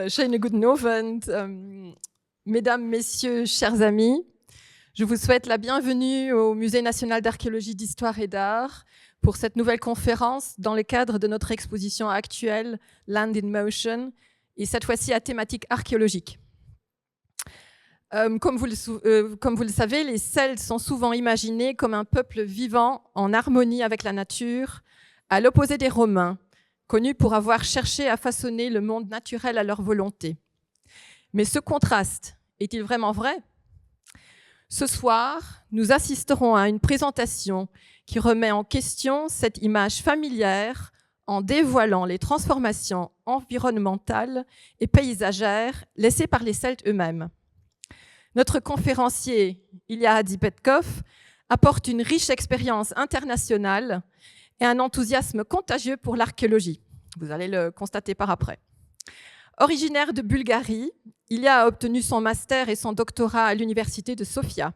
Schönen guten Abend, mesdames, messieurs, chers amis. Je vous souhaite la bienvenue au Musée national d'archéologie, d'histoire et d'art pour cette nouvelle conférence dans le cadre de notre exposition actuelle Land in Motion et cette fois-ci à thématique archéologique. Comme vous le savez, les Celtes sont souvent imaginés comme un peuple vivant en harmonie avec la nature, à l'opposé des Romains, connus pour avoir cherché à façonner le monde naturel à leur volonté. Mais ce contraste est-il vraiment vrai ? Ce soir, nous assisterons à une présentation qui remet en question cette image familière en dévoilant les transformations environnementales et paysagères laissées par les Celtes eux-mêmes. Notre conférencier, Iliya Hadzhipetkov, apporte une riche expérience internationale et un enthousiasme contagieux pour l'archéologie. Vous allez le constater par après. Originaire de Bulgarie, Iliya a obtenu son master et son doctorat à l'université de Sofia.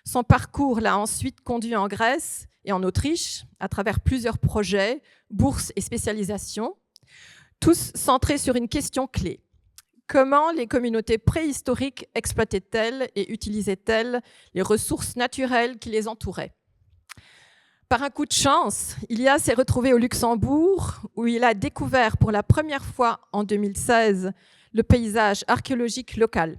Son parcours l'a ensuite conduit en Grèce et en Autriche à travers plusieurs projets, bourses et spécialisations, tous centrés sur une question clé. Comment les communautés préhistoriques exploitaient-elles et utilisaient-elles les ressources naturelles qui les entouraient ? Par un coup de chance, Iliya s'est retrouvé au Luxembourg, où il a découvert pour la première fois en 2016 le paysage archéologique local.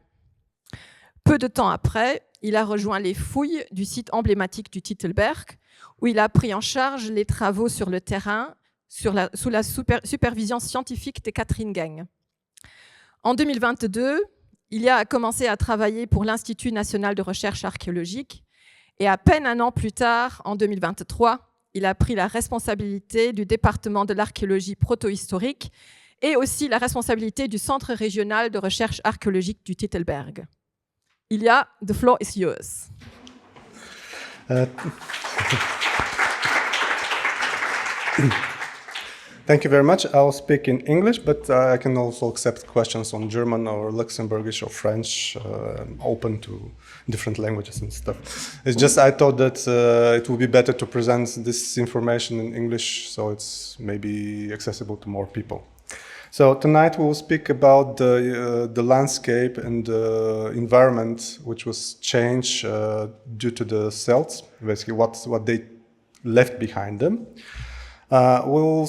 Peu de temps après, il a rejoint les fouilles du site emblématique du Titelberg, où il a pris en charge les travaux sur le terrain sous la supervision scientifique de Catherine Gang. En 2022, Iliya a commencé à travailler pour l'Institut national de recherches archéologiques, et à peine un an plus tard, en 2023, il a pris la responsabilité du département de l'archéologie protohistorique et aussi la responsabilité du Centre régional de recherche archéologique du Titelberg. Iliya, the floor is yours. Thank you very much. I'll speak in English, but I can also accept questions on German or Luxembourgish or French. I'm open to different languages and stuff. It's just I thought that it would be better to present this information in English so it's maybe accessible to more people. So tonight we will speak about the landscape and the environment which was changed due to the Celts, basically what they left behind them. We'll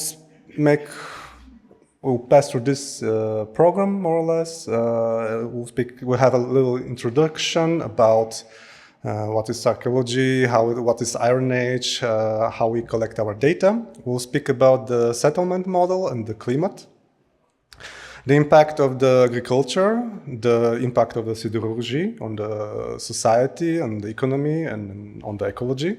pass through this program more or less. We'll have a little introduction about what is archaeology, what is Iron Age, how we collect our data. We'll speak about the settlement model and the climate, the impact of the agriculture, the impact of the siderurgy on the society and the economy and on the ecology.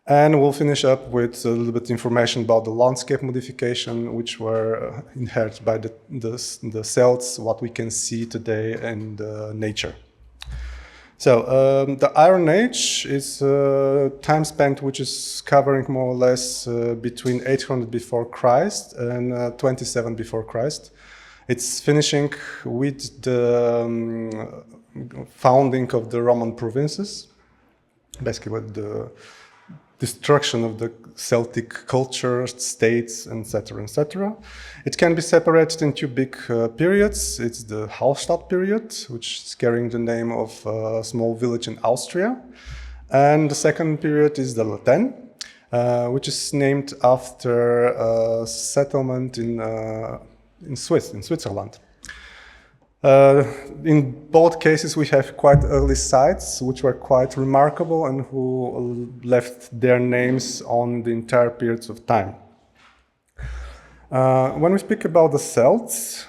And we'll finish up with a little bit of information about the landscape modification, which were inherited by the Celts, what we can see today in nature. So the Iron Age is a time span which is covering more or less between 800 before Christ and 27 before Christ. It's finishing with the founding of the Roman provinces, basically with the destruction of the Celtic culture, states, etc., etc. It can be separated into big periods. It's the Hallstatt period, which is carrying the name of a small village in Austria. And the second period is the Latin, which is named after a settlement in Switzerland. In both cases, we have quite early sites, which were quite remarkable and who left their names on the entire periods of time. When we speak about the Celts,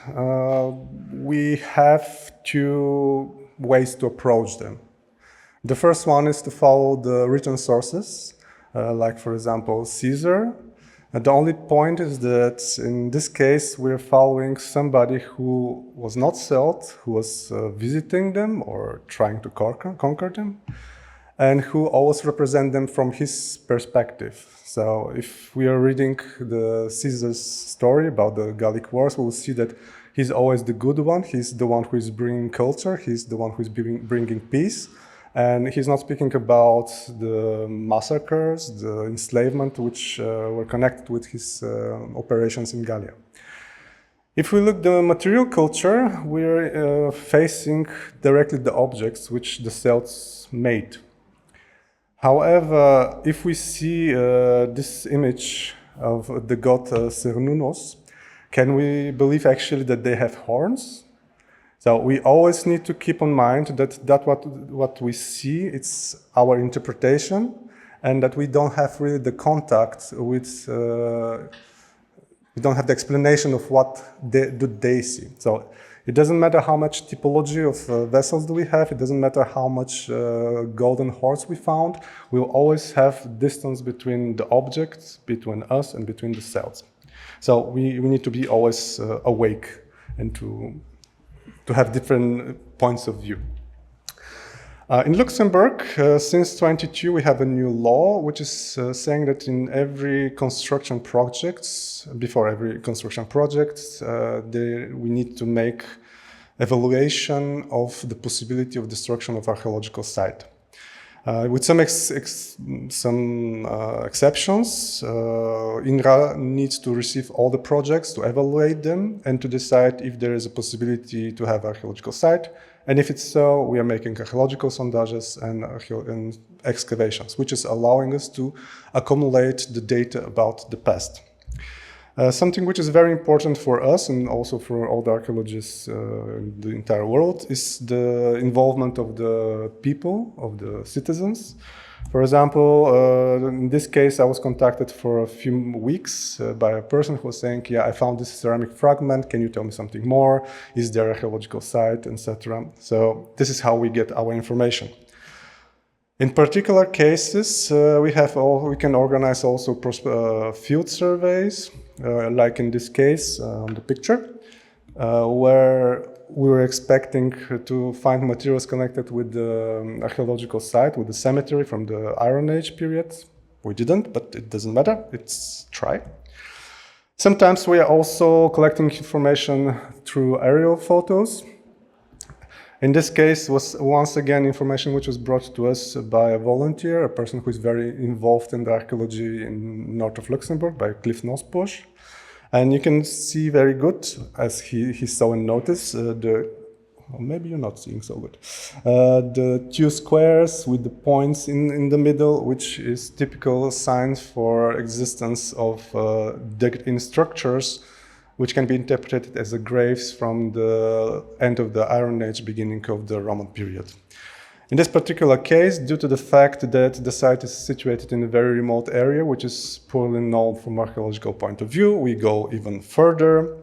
we have two ways to approach them. The first one is to follow the written sources, like, for example, Caesar. The only point is that in this case, we're following somebody who was not Celt, who was visiting them or trying to conquer them, and who always represent them from his perspective. So if we are reading the Caesar's story about the Gallic Wars, we'll see that he's always the good one. He's the one who is bringing culture. He's the one who is bringing peace. And he's not speaking about the massacres, the enslavement, which were connected with his operations in Gallia. If we look at the material culture, we're facing directly the objects which the cells made. However, if we see this image of the god Cernunnos, can we believe actually that they have horns? So we always need to keep in mind that what we see, it's our interpretation, and that we don't have really the contact with, we don't have the explanation of what they see. So it doesn't matter how much typology of vessels do we have, it doesn't matter how much golden horns we found, we'll always have distance between the objects, between us and between the cells. So we need to be always awake and to have different points of view. In Luxembourg, since 2022, we have a new law which is saying that in every construction project, before every construction project, we need to make evaluation of the possibility of destruction of archaeological site. With some exceptions, INRA needs to receive all the projects to evaluate them and to decide if there is a possibility to have archaeological site. And if it's so, we are making archaeological sondages and excavations, which is allowing us to accumulate the data about the past. Something which is very important for us and also for all the archaeologists in the entire world is the involvement of the people, of the citizens. For example, in this case, I was contacted for a few weeks by a person who was saying, yeah, I found this ceramic fragment, can you tell me something more? Is there an archaeological site, etc. So this is how we get our information. In particular cases, we can organize also field surveys, like in this case on the picture, where we were expecting to find materials connected with the archaeological site, with the cemetery from the Iron Age period. We didn't, but it doesn't matter, it's try. Sometimes we are also collecting information through aerial photos. In this case was once again information which was brought to us by a volunteer, a person who is very involved in the archaeology in north of Luxembourg, by Cliff Nosbush. And you can see very good, as he saw and noticed, maybe you're not seeing so good, the two squares with the points in the middle, which is typical signs for existence of digged-in structures, which can be interpreted as the graves from the end of the Iron Age, beginning of the Roman period. In this particular case, due to the fact that the site is situated in a very remote area, which is poorly known from archaeological point of view, we go even further.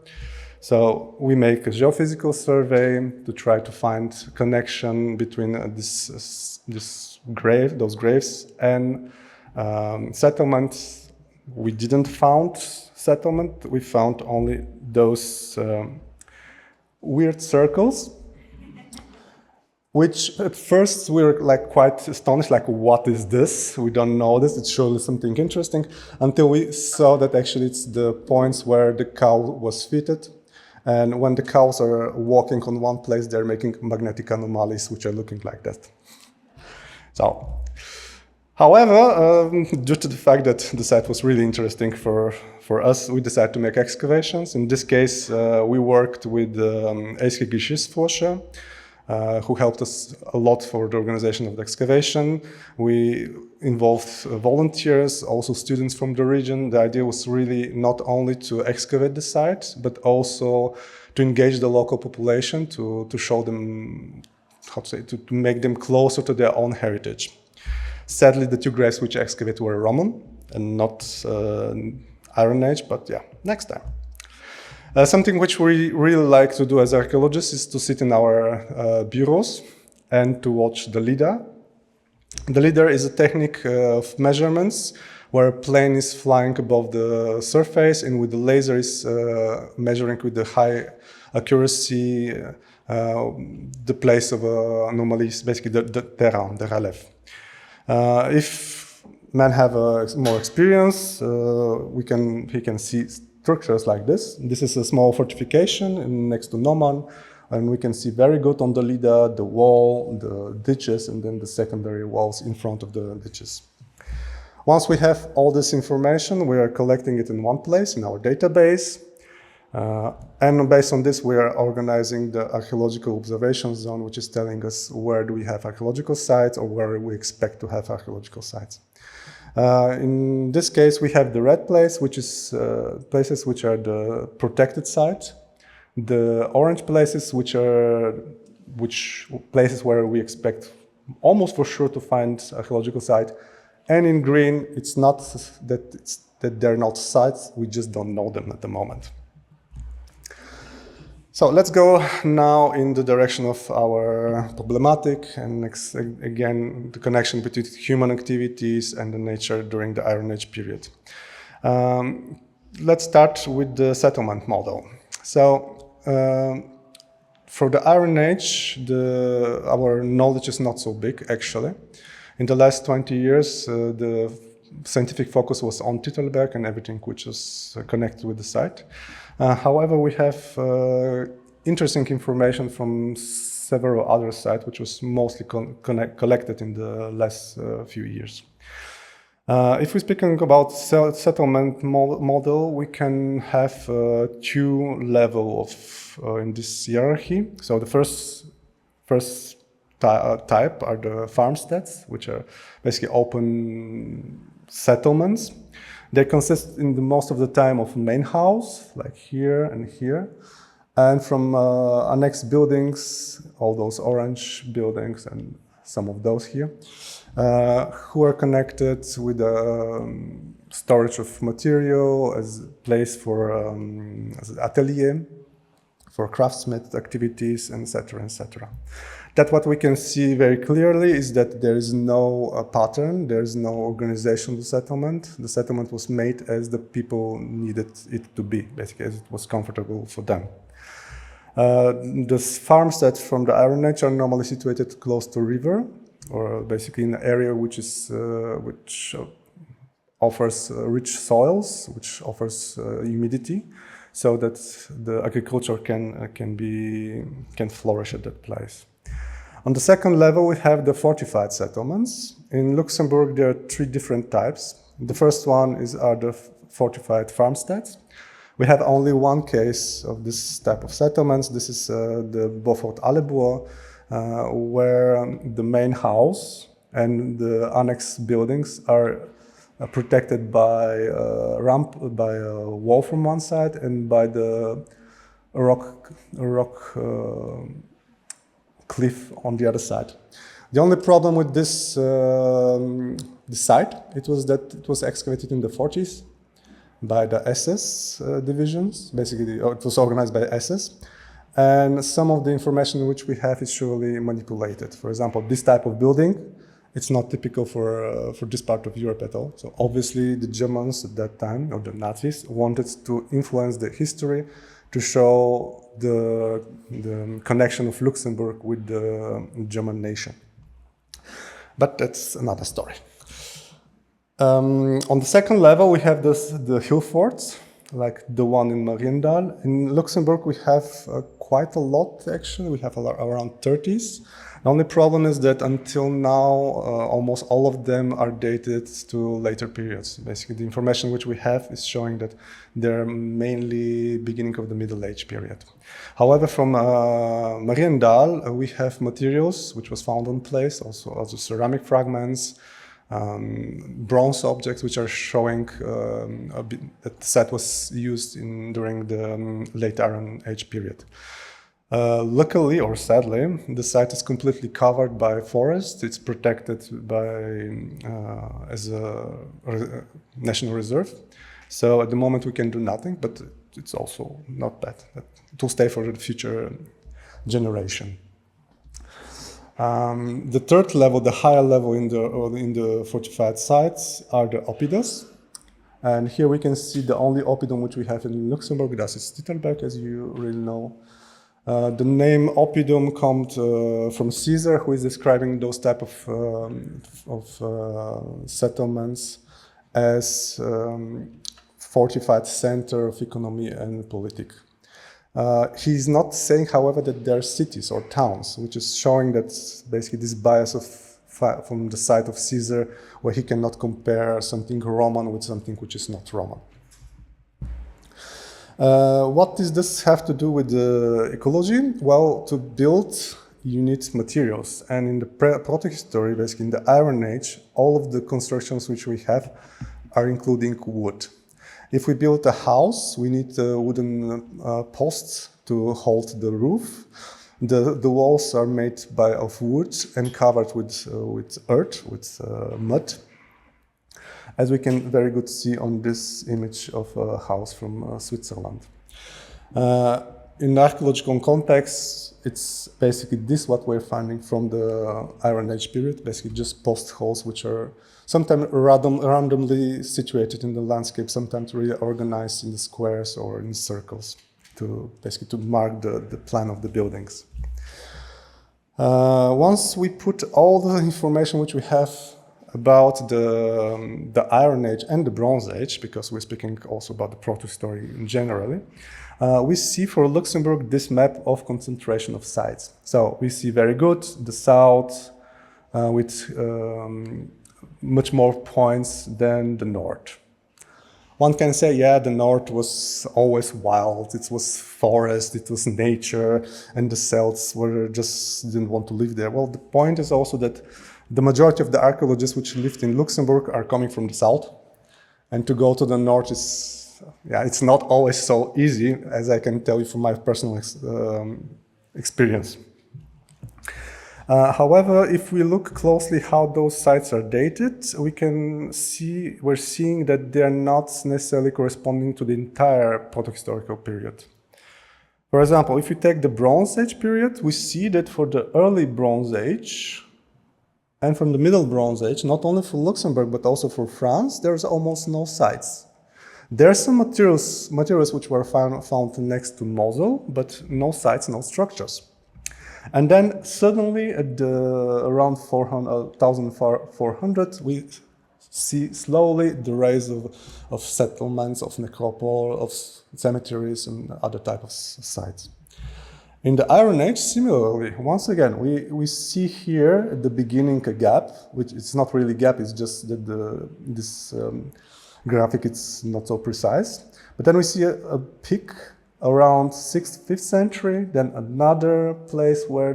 So we make a geophysical survey to try to find connection between those graves and settlements. We didn't found settlement, we found only those weird circles, which at first we were like quite astonished, like what is this? We don't know this, it's surely something interesting, until we saw that actually it's the points where the cow was fitted. And when the cows are walking on one place, they're making magnetic anomalies, which are looking like that. So, however, due to the fact that the site was really interesting for us, we decided to make excavations. In this case, we worked with Eische Geschichtsforscher, who helped us a lot for the organization of the excavation. We involved volunteers, also students from the region. The idea was really not only to excavate the site, but also to engage the local population, to show them, how to say, to make them closer to their own heritage. Sadly, the two graves which excavated were Roman and not Iron Age, but yeah, next time. Something which we really like to do as archaeologists is to sit in our bureaus and to watch the LIDAR. The LIDAR is a technique of measurements where a plane is flying above the surface and with the laser is measuring with the high accuracy the place of anomalies, basically the terrain, the relief. If men have more experience, he can see structures like this. This is a small fortification next to Noman, and we can see very good on the LIDAR the wall, the ditches, and then the secondary walls in front of the ditches. Once we have all this information, we are collecting it in one place in our database. And based on this, we are organizing the archaeological observation zone, which is telling us where do we have archaeological sites or where we expect to have archaeological sites. In this case, we have the red place, which is places which are the protected sites. The orange places, which places where we expect almost for sure to find archaeological site. And in green, it's not that they're not sites, we just don't know them at the moment. So let's go now in the direction of our problematic and again the connection between human activities and the nature during the Iron Age period. Let's start with the settlement model. So for the Iron Age, our knowledge is not so big actually. In the last 20 years, the scientific focus was on Titelberg and everything which is connected with the site. However, we have interesting information from several other sites, which was mostly collected in the last few years. If we're speaking about settlement model, we can have two levels in this hierarchy. So the first type are the farmsteads, which are basically open settlements. They consist in the most of the time of main house, like here and here, and from annexed buildings, all those orange buildings and some of those here, who are connected with storage of material as a place for as an atelier, for craftsmith activities, etc., etc. That what we can see very clearly is that there is no pattern, there is no organization of the settlement. The settlement was made as the people needed it to be, basically as it was comfortable for them. The farmsteads from the Iron Age are normally situated close to river, or basically in an area which offers rich soils, which offers humidity, so that the agriculture can flourish at that place. On the second level, we have the fortified settlements. In Luxembourg, there are three different types. The first one are the fortified farmsteads. We have only one case of this type of settlements. This is the Beaufort-Allebois, where the main house and the annex buildings are protected by a wall from one side and by the rock cliff on the other side. The only problem with this site, it was that it was excavated in the 40s by the SS divisions. Basically, it was organized by SS. And some of the information which we have is surely manipulated. For example, this type of building, it's not typical for this part of Europe at all. So obviously the Germans at that time, or the Nazis, wanted to influence the history to show the connection of Luxembourg with the German nation. But that's another story. On the second level, we have the hill forts, like the one in Mariendal. In Luxembourg, we have quite a lot, actually. We have around 30s. The only problem is that until now, almost all of them are dated to later periods. Basically, the information which we have is showing that they're mainly beginning of the Middle Age period. However, from Mariendal, we have materials which was found on place, also ceramic fragments, bronze objects which are showing that the site was used during the late Iron Age period. Luckily or sadly, the site is completely covered by forest. It's protected as a national reserve. So at the moment we can do nothing, but it's also not bad. It will stay for the future generation. The third level, the higher level in the fortified sites, are the oppidas. And here we can see the only oppidum which we have in Luxembourg, that is Titelberg, as you really know. The name oppidum comes from Caesar, who is describing those type of settlements as fortified center of economy and politics. He's not saying, however, that they're cities or towns, which is showing that basically this bias from the side of Caesar, where he cannot compare something Roman with something which is not Roman. What does this have to do with the ecology? Well, to build, you need materials. And in the protohistory, basically in the Iron Age, all of the constructions which we have are including wood. If we build a house, we need wooden posts to hold the roof. The walls are made of wood and covered with earth, with mud, as we can very good see on this image of a house from Switzerland. In archaeological context, it's basically this what we're finding from the Iron Age period, basically just post holes which are sometimes randomly situated in the landscape, sometimes really organized in the squares or in circles to basically to mark the plan of the buildings. Once we put all the information which we have about the Iron Age and the Bronze Age, because we're speaking also about the protohistory generally, we see for Luxembourg this map of concentration of sites. So we see very good the south with much more points than the north. One can say, yeah, the north was always wild, it was forest, it was nature, and the Celts didn't want to live there. Well, the point is also that the majority of the archaeologists which lived in Luxembourg are coming from the south, and to go to the north is, it's not always so easy, as I can tell you from my personal experience. However, if we look closely how those sites are dated, we're seeing that they are not necessarily corresponding to the entire protohistorical period. For example, if you take the Bronze Age period, we see that for the early Bronze Age and from the Middle Bronze Age, not only for Luxembourg but also for France, there's almost no sites. There are some materials which were found next to Mosel, but no sites, no structures. And then suddenly at around 1400, we see slowly the rise of settlements, of necropole, of cemeteries and other types of sites. In the Iron Age, similarly, once again, we see here at the beginning a gap, which it's not really a gap, it's just that this graphic it's not so precise. But then we see a peak around 6th, 5th century, then another place where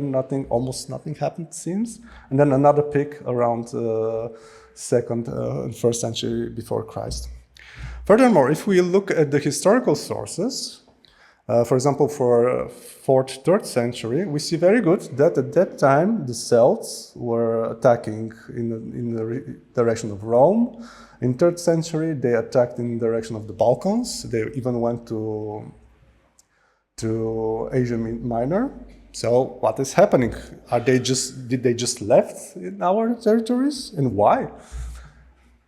almost nothing happened, it seems, and then another peak around 2nd and 1st century before Christ. Furthermore, if we look at the historical sources, for example, for 4th, 3rd century, we see very good that at that time the Celts were attacking in the direction of Rome. In 3rd century, they attacked in the direction of the Balkans. They even went to Asia Minor. So what is happening? Did they just left in our territories? And why?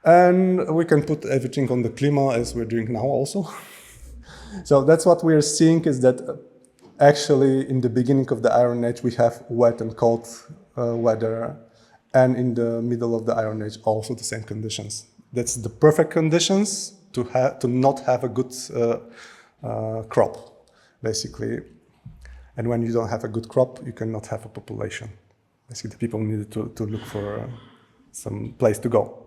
And we can put everything on the klima as we're doing now also. So that's what we're seeing is that actually in the beginning of the Iron Age we have wet and cold weather, and in the middle of the Iron Age also the same conditions. That's the perfect conditions to not have a good crop. Basically, and when you don't have a good crop, you cannot have a population. Basically, the people needed to look for some place to go.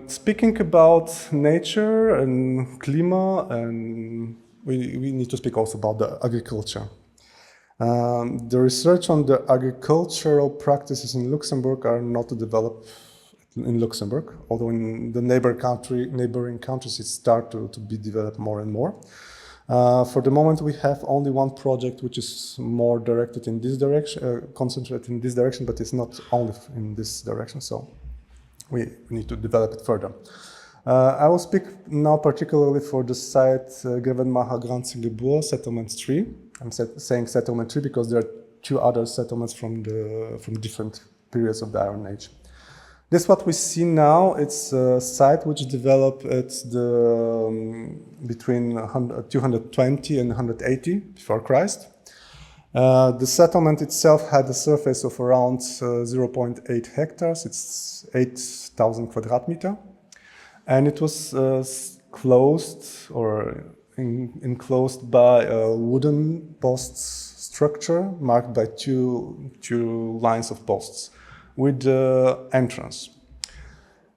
Speaking about nature and klima, and we need to speak also about the agriculture. The research on the agricultural practices in Luxembourg are not developed in Luxembourg, although in the neighboring countries it started to be developed more and more. For the moment, we have only one project which is more directed in this direction, concentrated in this direction, but it's not only in this direction, so we need to develop it further. I will speak now particularly for the site Grevenmacher Grand-Silebourg, Settlement 3. I'm saying Settlement 3 because there are two other settlements from different periods of the Iron Age. This what we see now. It's a site which developed at between 220 and 180 before Christ. The settlement itself had a surface of around 0.8 hectares. It's 8,000 quadratmeter, and it was closed or enclosed by a wooden post structure marked by two lines of posts with the entrance.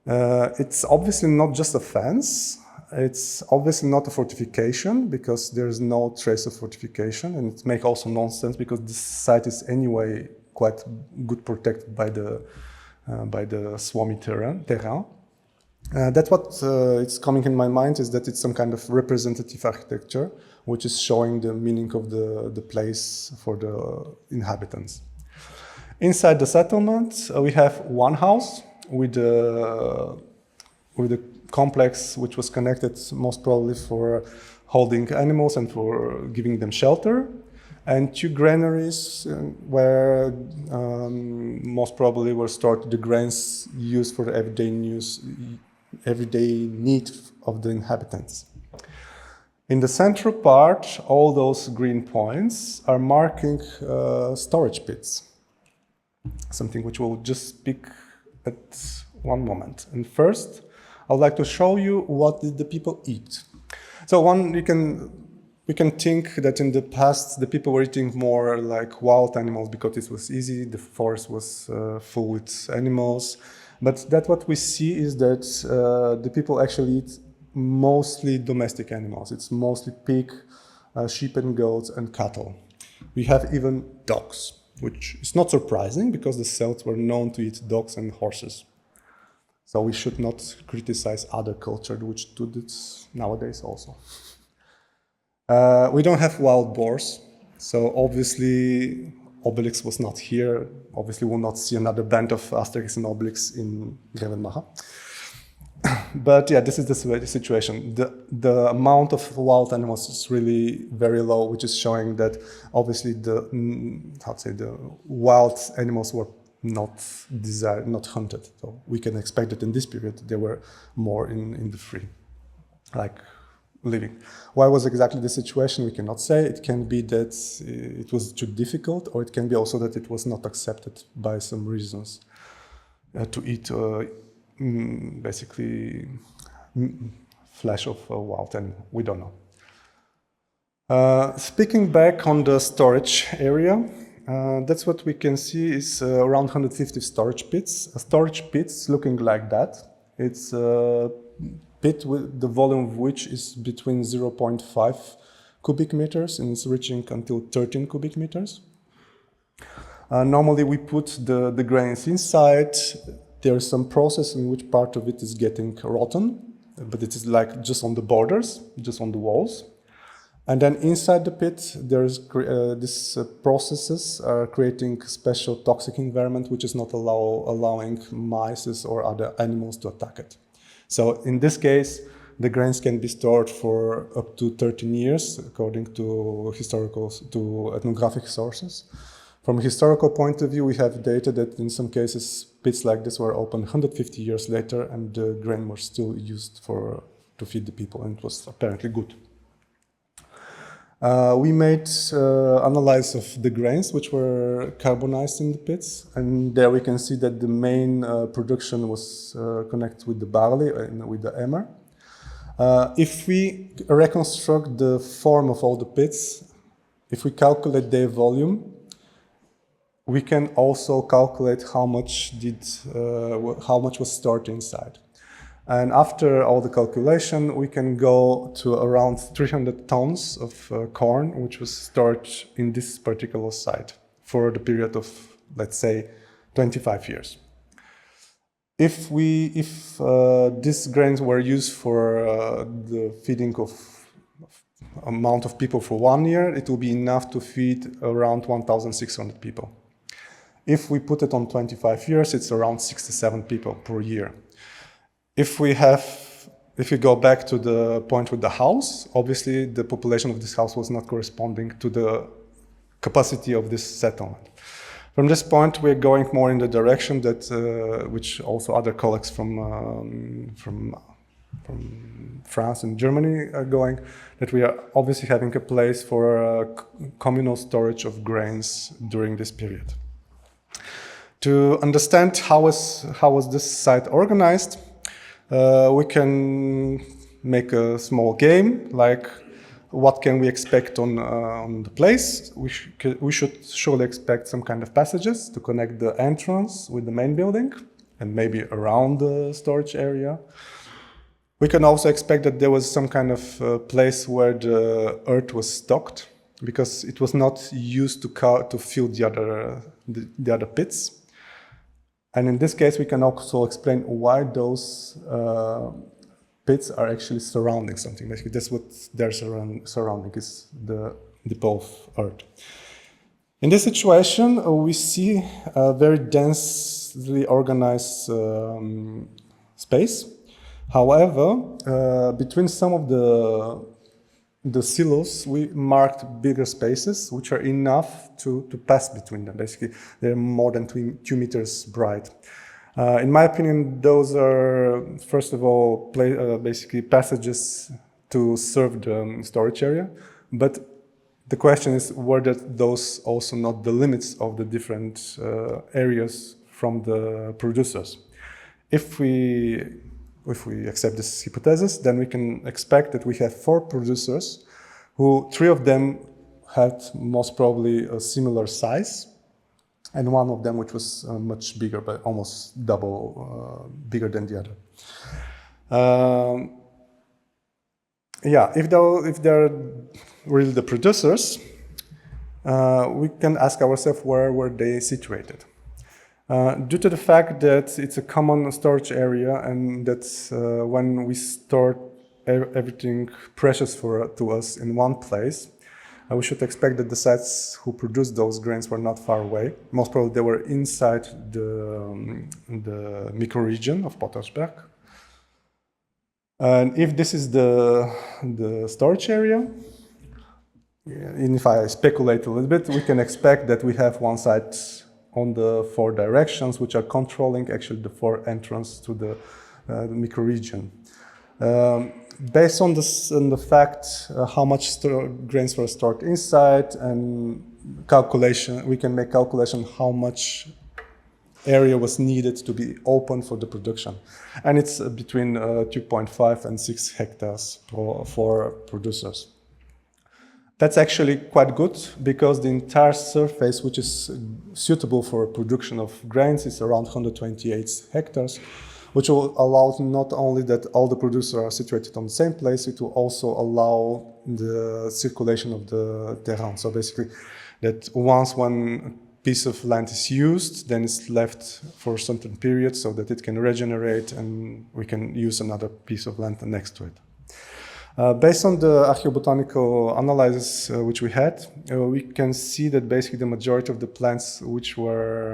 It's obviously not just a fence. It's obviously not a fortification because there's no trace of fortification, and it makes also nonsense because this site is anyway quite good protected by the swammy terrain. That's what it's coming in my mind, is that it's some kind of representative architecture which is showing the meaning of the place for the inhabitants. Inside the settlement, we have one house with a complex which was connected most probably for holding animals and for giving them shelter, and two granaries where most probably were stored the grains used for the everyday need of the inhabitants. In the central part, all those green points are marking storage pits, something which we'll just speak at one moment. And first, I would like to show you what did the people eat. So we can think that in the past the people were eating more like wild animals because it was easy, the forest was full with animals. But that what we see is that the people actually eat mostly domestic animals. It's mostly pig, sheep and goats and cattle. We have even dogs, which is not surprising because the Celts were known to eat dogs and horses. So we should not criticize other culture which do this nowadays also. We don't have wild boars, so obviously Obelix was not here. Obviously we'll not see another band of Asterix and Obelix in Grevenmacher. But yeah, this is the situation. The amount of wild animals is really very low, which is showing that obviously the wild animals were not desired, not hunted. So we can expect that in this period they were more in the free, like living. Why was exactly the situation? We cannot say. It can be that it was too difficult, or it can be also that it was not accepted by some reasons to eat basically flesh of a wild animal. We don't know. Speaking back on the storage area, that's what we can see is around 150 storage pits. A storage pit's looking like that. It's a pit with the volume of which is between 0.5 cubic meters and it's reaching until 13 cubic meters. Normally we put the grains inside. There's some process in which part of it is getting rotten, but it is like just on the borders, just on the walls. And then inside the pit, there's these processes are creating special toxic environment, which is not allowing mice or other animals to attack it. So in this case, the grains can be stored for up to 13 years, according to ethnographic sources. From a historical point of view, we have data that in some cases, pits like this were opened 150 years later, and the grain was still used to feed the people, and it was apparently good. We made analysis of the grains which were carbonized in the pits, and there we can see that the main production was connected with the barley and with the emmer. If we reconstruct the form of all the pits, if we calculate their volume, we can also calculate how much was stored inside. And after all the calculation, we can go to around 300 tons of corn, which was stored in this particular site for the period of, let's say, 25 years. If these grains were used for the feeding of amount of people for 1 year, it will be enough to feed around 1,600 people. If we put it on 25 years, it's around 67 people per year. If we go back to the point with the house, obviously the population of this house was not corresponding to the capacity of this settlement. From this point, we're going more in the direction that, which also other colleagues from France and Germany are going, that we are obviously having a place for communal storage of grains during this period. To understand how was this site organized, we can make a small game, like what can we expect on the place. We should surely expect some kind of passages to connect the entrance with the main building and maybe around the storage area. We can also expect that there was some kind of place where the earth was stocked, because it was not used to fill the other pits. And in this case, we can also explain why those pits are actually surrounding something. Basically, that's what they're surrounding, is the depot of earth. In this situation, we see a very densely organized space. However, between some of the silos, we marked bigger spaces, which are enough to pass between them. Basically, they're more than 2 meters broad. In my opinion, those are, first of all, basically passages to serve the storage area. But the question is, were those also not the limits of the different areas from the producers? If we accept this hypothesis, then we can expect that we have 4 producers, who 3 of them had most probably a similar size, and 1 of them which was much bigger, but almost double bigger than the other. If they're really the producers, we can ask ourselves, where were they situated? Due to the fact that it's a common storage area, and that when we store everything precious to us in one place, we should expect that the sites who produced those grains were not far away. Most probably they were inside the microregion of Protohistoric. And if this is the storage area, and if I speculate a little bit, we can expect that we have one site on the 4 directions, which are controlling actually the 4 entrances to the microregion. Based on the fact how much grains were stored inside, and calculation, we can make calculation how much area was needed to be open for the production. And it's between 2.5 and 6 hectares for producers. That's actually quite good, because the entire surface which is suitable for production of grains is around 128 hectares, which will allow not only that all the producers are situated on the same place, it will also allow the circulation of the terrain. So basically, that once one piece of land is used, then it's left for a certain period so that it can regenerate and we can use another piece of land next to it. Based on the archaeobotanical analysis which we had, we can see that basically the majority of the plants which were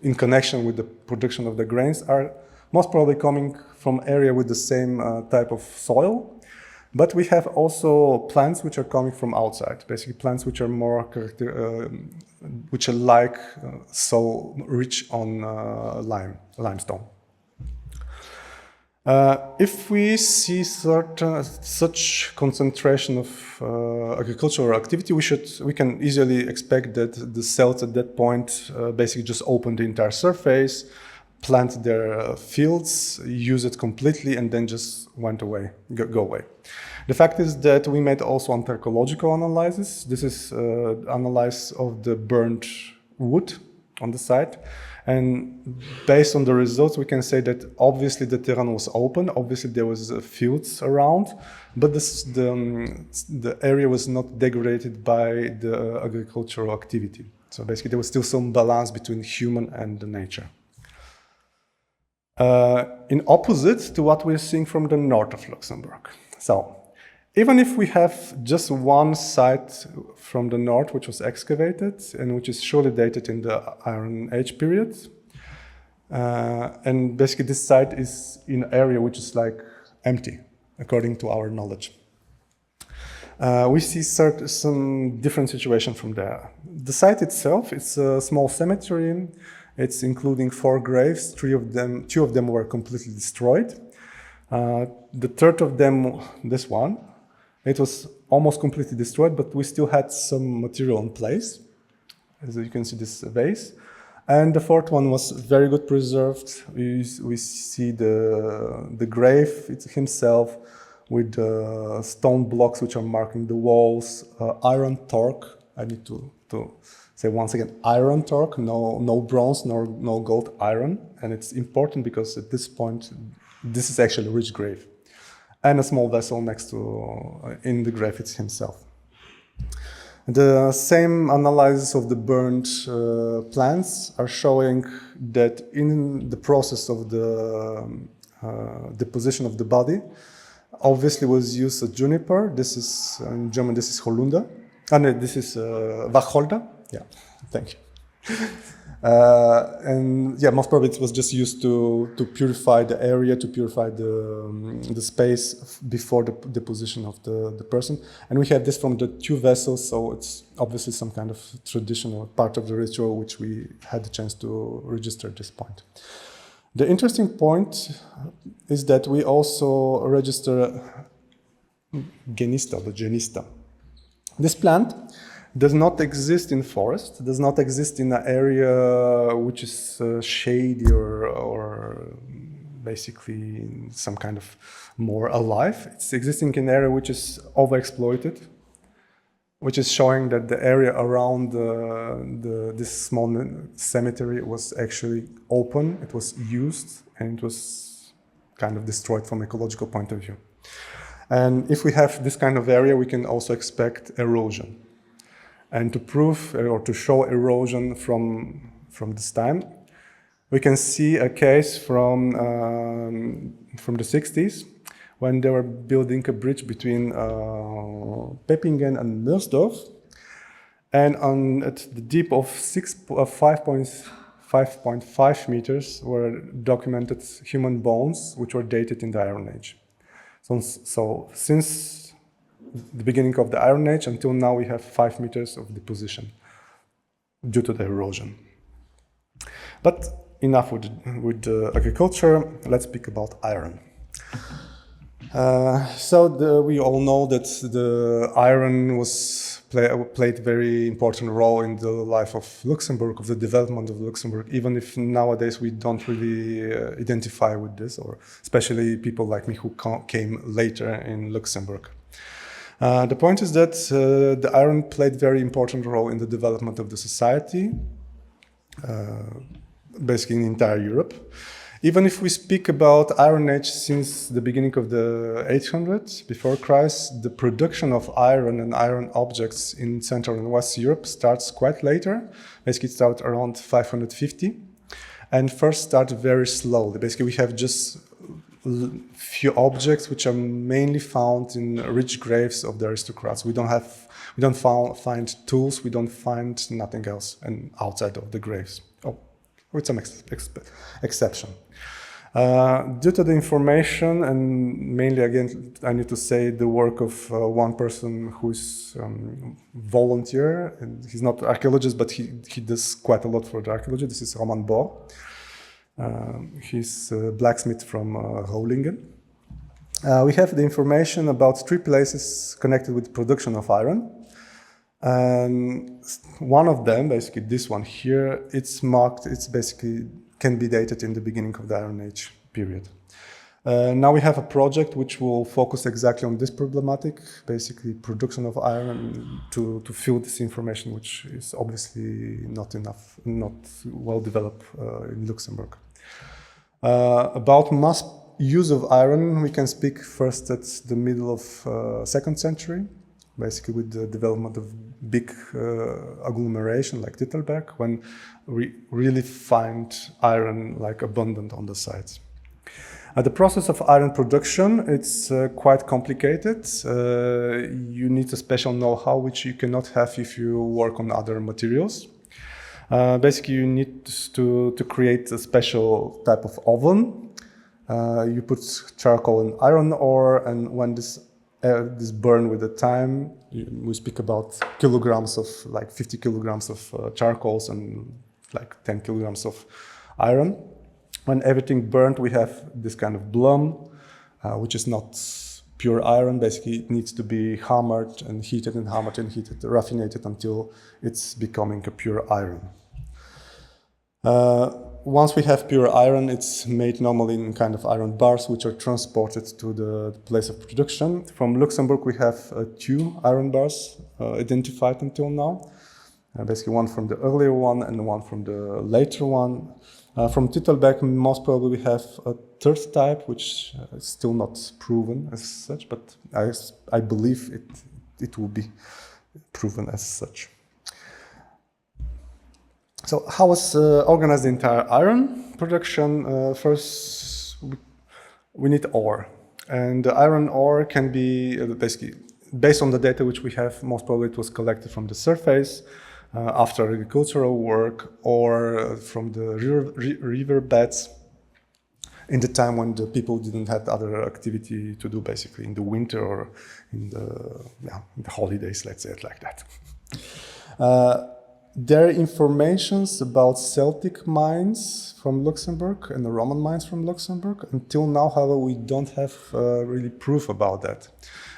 in connection with the production of the grains are most probably coming from area with the same type of soil. But we have also plants which are coming from outside, basically plants which are more which are like so rich on limestone. If we see such concentration of agricultural activity, we can easily expect that the cells at that point basically just open the entire surface, plant their fields, use it completely, and then just went away, go away. The fact is that we made also anthropological analysis. This is analysis of the burnt wood on the site. And based on the results, we can say that obviously the terrain was open, obviously there was fields around, but the area was not degraded by the agricultural activity. So basically there was still some balance between human and the nature. In opposite to what we're seeing from the north of Luxembourg. So even if we have just one site from the north which was excavated and which is surely dated in the Iron Age period, and basically this site is in an area which is like empty, according to our knowledge. We see some different situation from there. The site itself, it's a small cemetery. It's including 4 graves. 2 of them were completely destroyed. The third of them, this one, it was almost completely destroyed, but we still had some material in place. As you can see, this vase. And the fourth one was very good preserved. We see the grave himself with stone blocks which are marking the walls, iron torque. I need to say once again, iron torque, no bronze, no gold, iron. And it's important because at this point, this is actually a rich grave. and a small vessel next to in the grave himself. The same analysis of the burned plants are showing that in the process of the deposition of the body, obviously was used a juniper. This is, in German, this is Holunder. No, this is Wacholder. Yeah, thank you. And yeah, most probably it was just used to purify the area, to purify the space before the deposition of the person. And we have this from the two vessels, so it's obviously some kind of traditional part of the ritual which we had the chance to register at this point. The interesting point is that we also register genista, the genista. This plant does not exist in forest, does not exist in an area which is shady or basically some kind of more alive. It's existing in an area which is overexploited, which is showing that the area around this small cemetery was actually open, it was used, and it was kind of destroyed from ecological point of view. And if we have this kind of area, we can also expect erosion. And to prove or to show erosion from this time, we can see a case from the 60s when they were building a bridge between Peppingen and Mörsdorf, and at the deep of 5.5 meters were documented human bones which were dated in the Iron Age. So since the beginning of the Iron Age until now, we have 5 meters of deposition due to the erosion. But enough with agriculture, let's speak about iron. We all know that the iron played a very important role in the life of Luxembourg, of the development of Luxembourg, even if nowadays we don't really identify with this, or especially people like me who came later in Luxembourg. The point is that the iron played a very important role in the development of the society, basically in entire Europe. Even if we speak about Iron Age since the beginning of the 800s before Christ, the production of iron and iron objects in Central and West Europe starts quite later. Basically, it starts around 550, and first starts very slowly. Basically, we have just few objects which are mainly found in rich graves of the aristocrats. We don't find tools, we don't find nothing else and outside of the graves. Oh, with some exception. Due to the information, and mainly again, I need to say the work of one person who's volunteer, and he's not an archaeologist, but he does quite a lot for the archaeology. This is Roman Bohr. He's a blacksmith from Rohlingen. We have the information about 3 places connected with production of iron. And one of them, basically this one here, it's marked, it's basically can be dated in the beginning of the Iron Age period. Now we have a project which will focus exactly on this problematic, basically production of iron to fill this information, which is obviously not well developed in Luxembourg. About mass use of iron, we can speak first at the middle of 2nd century, basically with the development of big agglomeration like Tittelberg, when we really find iron like abundant on the sites. The process of iron production, it's quite complicated. You need a special know-how which you cannot have if you work on other materials. Basically, you need to create a special type of oven. You put charcoal and iron ore, and when this burn with the time, we speak about kilograms of, like 50 kilograms of charcoals and like 10 kilograms of iron. When everything burnt, we have this kind of blum, which is not pure iron. Basically, it needs to be hammered and heated and hammered and heated, raffinated until it's becoming a pure iron. Once we have pure iron, it's made normally in kind of iron bars, which are transported to the place of production. From Luxembourg, we have 2 iron bars identified until now. Basically, one from the earlier one and one from the later one. From Titelbeck, most probably we have a third type, which is still not proven as such, but I believe it will be proven as such. So how was organized the entire iron production? First, we need ore. And the iron ore can be basically, based on the data which we have, most probably it was collected from the surface after agricultural work or from the river beds in the time when the people didn't have other activity to do, basically in the winter or in the holidays, let's say it like that. There are informations about Celtic mines from Luxembourg and the Roman mines from Luxembourg. Until now, however, we don't have really proof about that.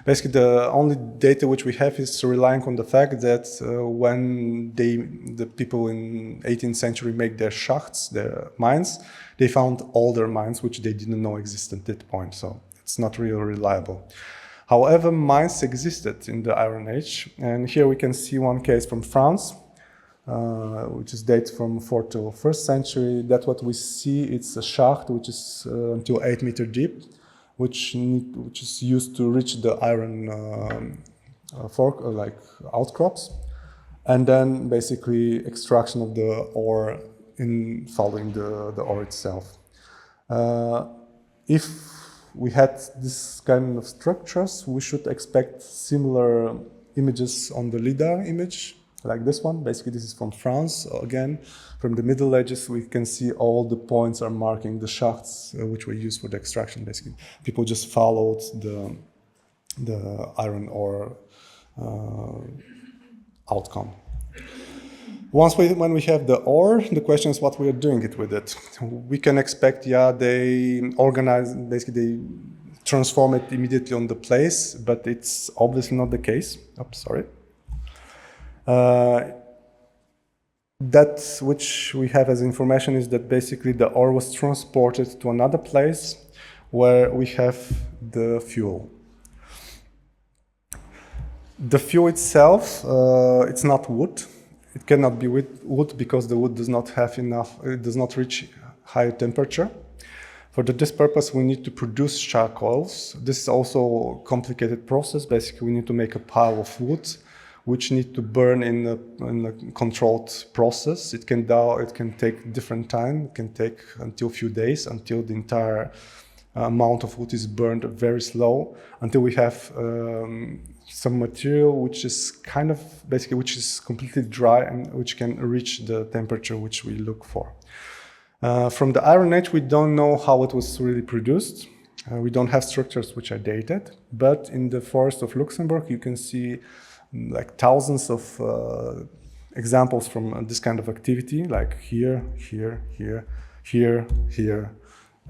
Basically, the only data which we have is relying on the fact that when the people in 18th century make their shafts, their mines, they found older mines which they didn't know existed at that point. So it's not really reliable. However, mines existed in the Iron Age, and here we can see one case from France, which is dated from 4th to 1st century. That's what we see. It's a shaft which is until 8 meters deep, which is used to reach the iron like outcrops, and then basically extraction of the ore in following the ore itself. If we had this kind of structures, we should expect similar images on the LIDAR image, like this one. Basically, this is from France. Again, from the Middle Ages, we can see all the points are marking the shafts which were used for the extraction. Basically, people just followed the iron ore outcome. When we have the ore, the question is what we are doing with it. We can expect, they organize, basically they transform it immediately on the place, but it's obviously not the case. Sorry. That which we have as information is that basically the ore was transported to another place where we have the fuel. The fuel itself, it's not wood. It cannot be wood because the wood does not have enough, it does not reach high temperature. For this purpose, we need to produce charcoals. This is also a complicated process. Basically, we need to make a pile of wood, which need to burn in a controlled process. It can take different time. It can take until a few days, until the entire amount of wood is burned very slow, until we have some material which is which is completely dry and which can reach the temperature which we look for. From the Iron Age, we don't know how it was really produced. We don't have structures which are dated, but in the forest of Luxembourg, you can see like thousands of examples from this kind of activity, like here, here, here, here, here,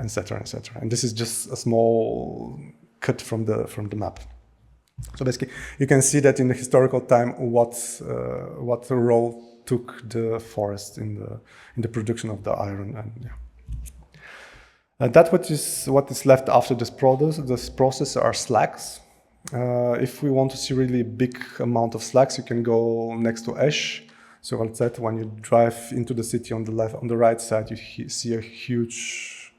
etc., etc. And this is just a small cut from the map. So basically, you can see that in the historical time, what role took the forest in the production of the iron. And that what is left after this process are slags. If we want to see really big amount of slags, you can go next to Esch. So when you drive into the city on the right side, you see a huge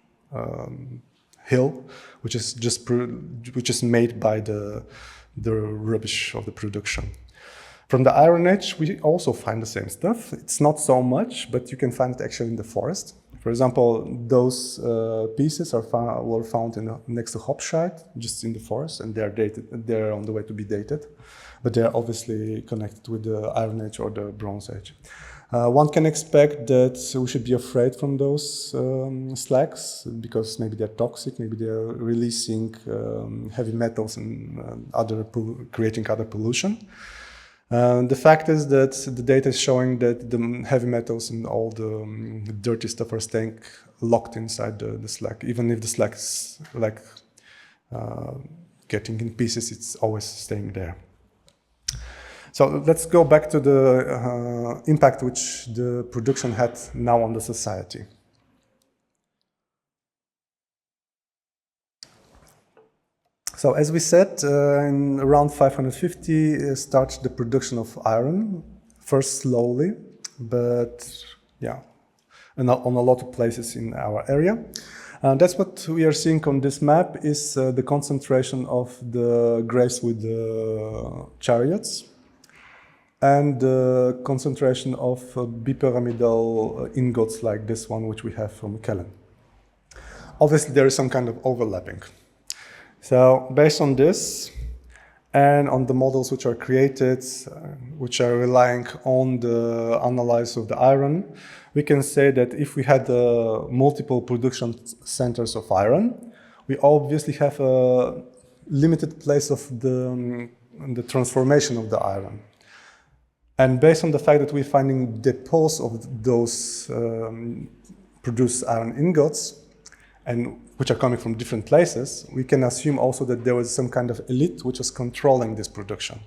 hill, which is made by the rubbish of the production. From the Iron Age, we also find the same stuff. It's not so much, but you can find it actually in the forest. For example, those pieces were found next to Hopscheid, just in the forest, and they are dated. They're on the way to be dated, but they are obviously connected with the Iron Age or the Bronze Age. One can expect that we should be afraid from those slags because maybe they're toxic, maybe they're releasing heavy metals and creating other pollution. The fact is that the data is showing that the heavy metals and all the dirty stuff are staying locked inside the slag. Even if the slag is getting in pieces, it's always staying there. So let's go back to the impact which the production had now on the society. So as we said, in around 550 starts the production of iron, first slowly, but and on a lot of places in our area. That's what we are seeing on this map is the concentration of the graves with the chariots and the concentration of bipyramidal ingots like this one, which we have from Kellen. Obviously, there is some kind of overlapping. So based on this and on the models which are created, which are relying on the analysis of the iron, we can say that if we had multiple production centers of iron, we obviously have a limited place of the transformation of the iron. And based on the fact that we're finding depots of those produced iron ingots, and which are coming from different places, we can assume also that there was some kind of elite which was controlling this production.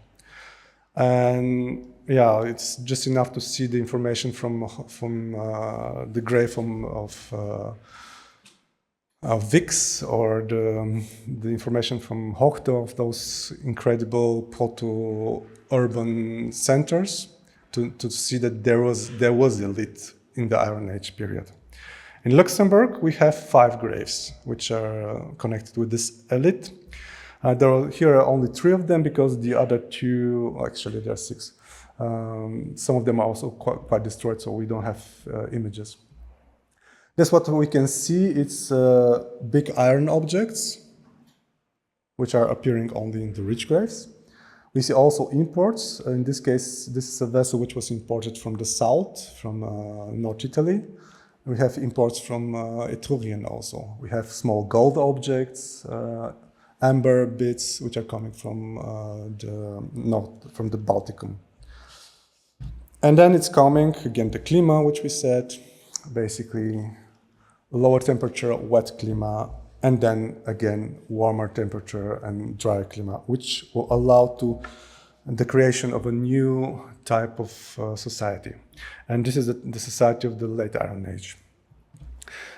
And yeah, it's just enough to see the information from the grave of Vix, or the information from Hoogte of those incredible proto-urban centers to see that there was elite in the Iron Age period. In Luxembourg, we have 5 graves which are connected with this elite. Here are only 3 of them because the other 2, actually there are 6. Some of them are also quite destroyed, so we don't have images. That's what we can see. It's big iron objects, which are appearing only in the rich graves. We see also imports. In this case, this is a vessel which was imported from the south, from North Italy. We have imports from Etrurian also. We have small gold objects, amber bits, which are coming from the Balticum. And then it's coming, again, the klima, which we said, basically lower temperature, wet klima, and then again, warmer temperature and drier klima, which will allow to the creation of a new type of society. And this is the society of the late Iron Age.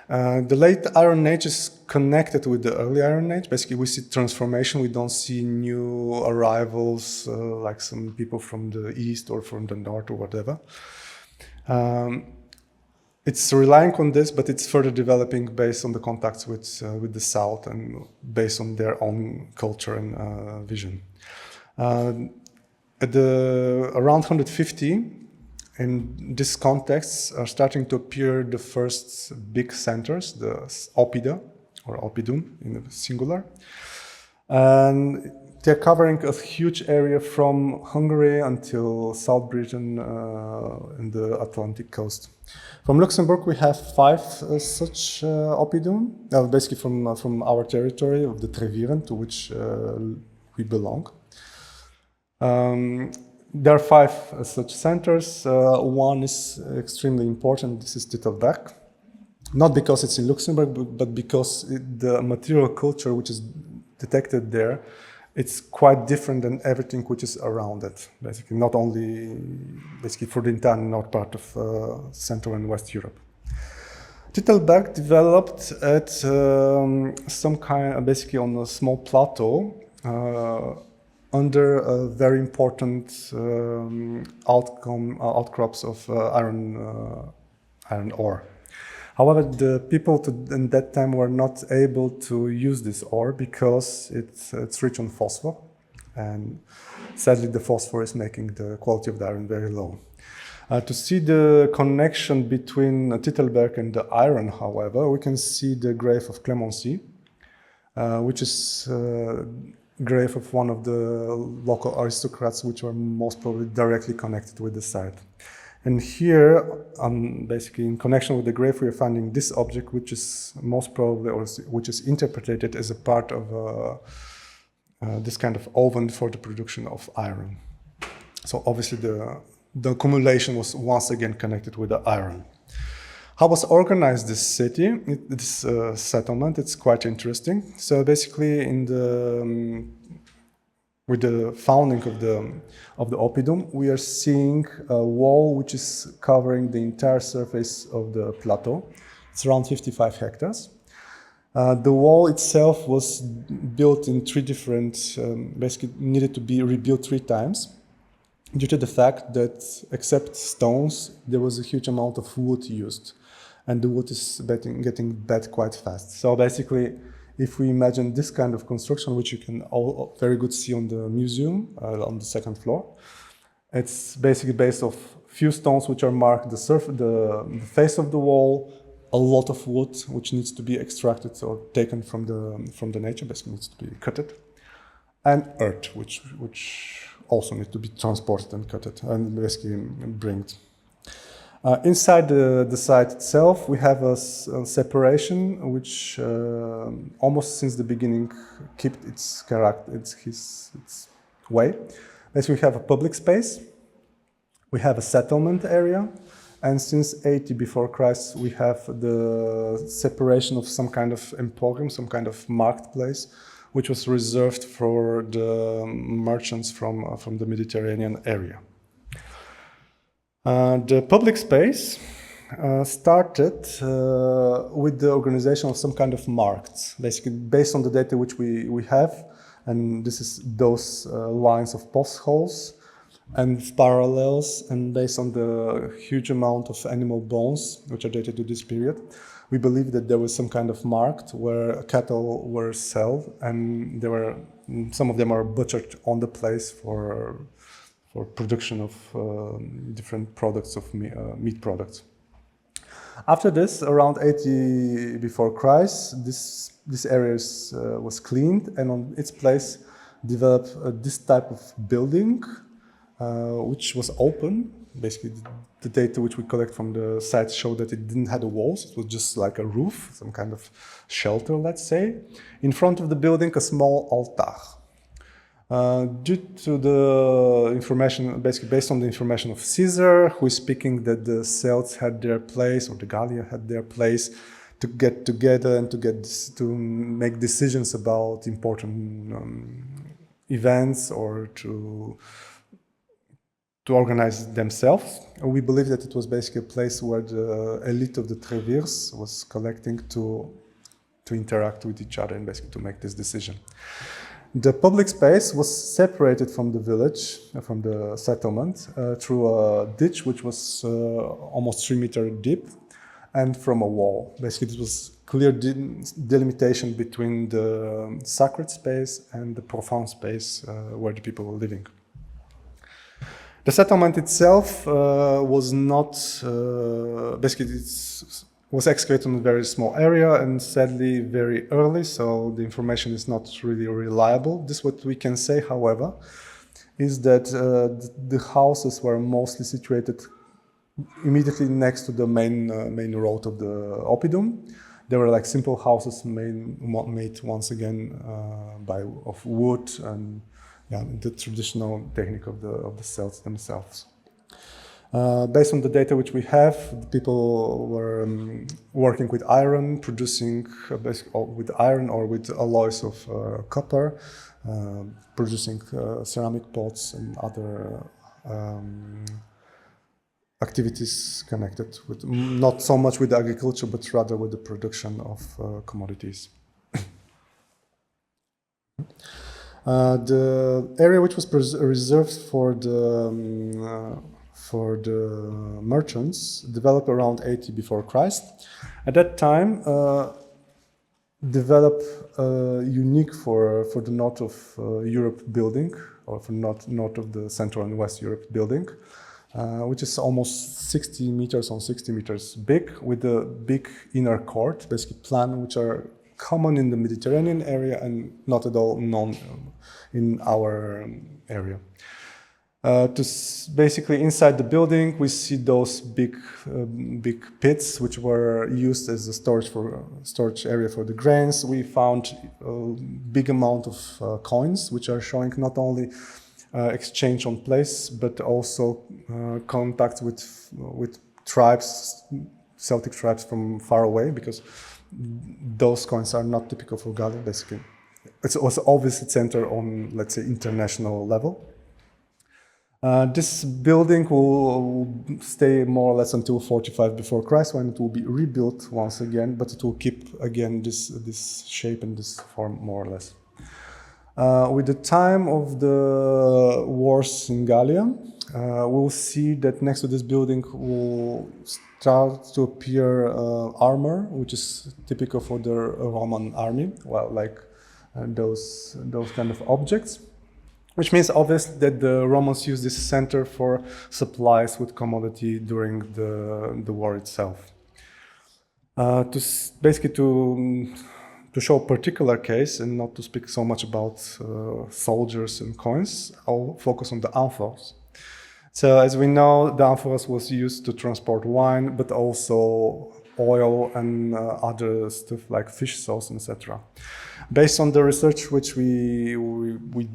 The late Iron Age is connected with the early Iron Age. Basically, we see transformation. We don't see new arrivals like some people from the east or from the north or whatever. It's relying on this, but it's further developing based on the contacts with the south and based on their own culture and vision. At around 150, in this context, are starting to appear the first big centers, the Oppida, or Oppidum in the singular. And they're covering a huge area from Hungary until South Britain and the Atlantic coast. From Luxembourg, we have 5 such Oppidum, basically from our territory of the Trevieren, to which we belong. There are 5 such centers. One is extremely important. This is Titelberg. Not because it's in Luxembourg, but because the material culture which is detected there, it's quite different than everything which is around it. Basically, not only for the entire north part of Central and West Europe. Titelberg developed at some kind, basically on a small plateau, under very important outcrops of iron ore. However, the people in that time were not able to use this ore because it's rich on phosphor, and sadly the phosphor is making the quality of the iron very low. To see the connection between Titelberg and the iron, however, we can see the grave of Clemency, which is grave of one of the local aristocrats, which were most probably directly connected with the site. And here, basically in connection with the grave, we are finding this object, which is most probably, or which is interpreted as a part of this kind of oven for the production of iron. So obviously the accumulation was once again connected with the iron. How was organized this city, this settlement? It's quite interesting. So basically, with the founding of the Oppidum, we are seeing a wall which is covering the entire surface of the plateau. It's around 55 hectares. The wall itself was built in 3 different, basically needed to be rebuilt 3 times, due to the fact that except stones, there was a huge amount of wood used. and the wood is getting bad quite fast. So basically, if we imagine this kind of construction, which you can all very good see on the museum on the second floor, it's basically based off few stones which are marked the face of the wall, a lot of wood which needs to be extracted or taken from the nature, basically needs to be cutted, and earth which also needs to be transported and cutted and basically bring. Inside the site itself, we have a separation which almost since the beginning kept its character, its way. Basically, we have a public space, we have a settlement area, and since 80 before Christ, we have the separation of some kind of emporium, some kind of marketplace, which was reserved for the merchants from the Mediterranean area. The public space started with the organization of some kind of markets, basically based on the data which we have, and this is those lines of post holes and parallels, and based on the huge amount of animal bones which are dated to this period, we believe that there was some kind of market where cattle were sold, and there were some of them are butchered on the place for production of different products of meat products. After this, around 80 before Christ, this area was cleaned, and on its place developed this type of building, which was open. Basically, the data which we collect from the site show that it didn't have the walls. It was just like a roof, some kind of shelter, let's say. In front of the building, a small altar. Due to the information, basically based on the information of Caesar, who is speaking that the Celts had their place, or the Gallia had their place, to get together and to make decisions about important events or to organize themselves. We believe that it was basically a place where the elite of the Trevirs was collecting to interact with each other and basically to make this decision. The public space was separated from the village, from the settlement, through a ditch which was almost 3 meters deep, and from a wall. Basically, it was clear delimitation between the sacred space and the profound space where the people were living. The settlement itself was not, basically it was excavated in a very small area and sadly very early, so the information is not really reliable. This what we can say, however, is that the houses were mostly situated immediately next to the main road of the Oppidum. They were like simple houses made once again of wood and the traditional technique of the Celts themselves. Based on the data which we have, the people were working with iron, producing with iron or with alloys of copper, producing ceramic pots and other activities connected with, not so much with agriculture, but rather with the production of commodities. The area which was reserved for the merchants developed around 80 before Christ. At that time, developed unique for the north of Europe building, or for north of the Central and West Europe building, which is almost 60 meters on 60 meters big, with a big inner court, basically plan which are common in the Mediterranean area and not at all known in our area. Basically inside the building, we see those big pits which were used as a storage area for the grains. We found a big amount of coins which are showing not only exchange on place, but also contact with tribes, Celtic tribes from far away, because those coins are not typical for Gallia, basically. It's also obviously centered on, let's say, international level. This building will stay more or less until 45 before Christ, when it will be rebuilt once again, but it will keep again this shape and this form more or less. With the time of the wars in Gallia, we'll see that next to this building will start to appear armor, which is typical for the Roman army, well, like those kind of objects. Which means obviously that the Romans used this center for supplies with commodity during the war itself. Basically to show a particular case and not to speak so much about soldiers and coins, I'll focus on the amphoras. So as we know, the amphoras was used to transport wine, but also oil and other stuff like fish sauce, etc. Based on the research which we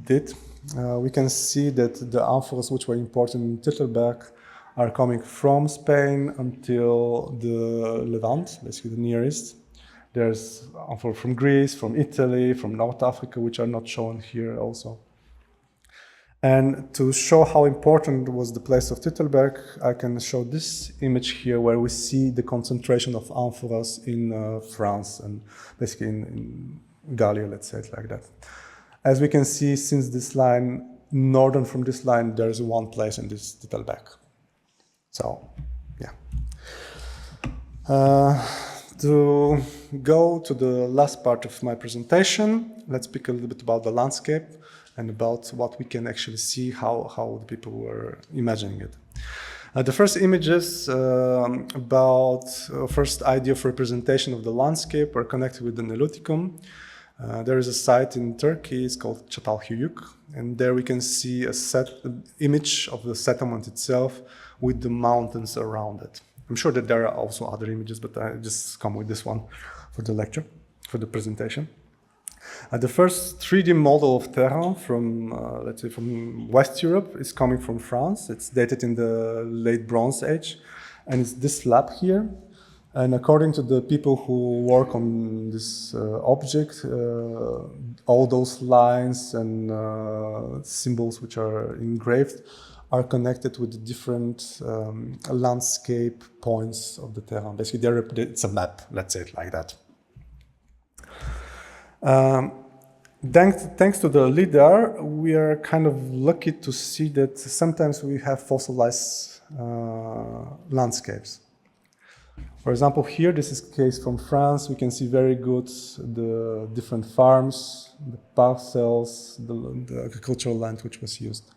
did, we can see that the amphoras which were imported in Tittelberg are coming from Spain until the Levant, basically the Near East. There's amphoras from Greece, from Italy, from North Africa, which are not shown here also. And to show how important was the place of Tittelberg, I can show this image here where we see the concentration of amphoras in France and basically in Gallia, let's say it like that. As we can see, since this line, northern from this line, there is one place in this Tittelberg. So, yeah. To go to the last part of my presentation, let's speak a little bit about the landscape and about what we can actually see, how the people were imagining it. The first images about first idea of representation of the landscape are connected with the Neolithicum. There is a site in Turkey, it's called Çatalhöyük, and there we can see an image of the settlement itself with the mountains around it. I'm sure that there are also other images, but I just come with this one for the lecture, for the presentation. The first 3D model of terrain from, let's say, from West Europe is coming from France. It's dated in the late Bronze Age, and it's this slab here. And according to the people who work on this object, all those lines and symbols which are engraved are connected with the different landscape points of the terrain. Basically, it's a map, let's say it like that. Thanks to the LIDAR, we are kind of lucky to see that sometimes we have fossilized landscapes. For example, here, this is a case from France. We can see very good the different farms, the parcels, the agricultural land which was used.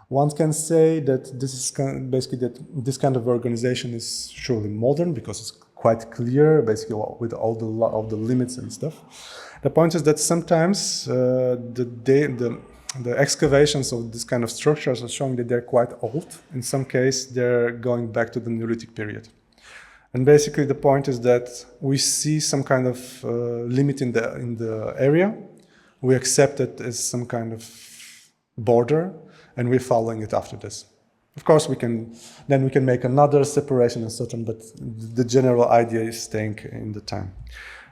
One can say that this is basically that this kind of organization is surely modern because it's quite clear, basically with all the limits and stuff. The point is that sometimes the excavations of this kind of structures are showing that they're quite old. In some cases, they're going back to the Neolithic period. And basically, the point is that we see some kind of limit in the area. We accept it as some kind of border, and we're following it after this. Of course, we can make another separation and so on, but the general idea is staying in the time.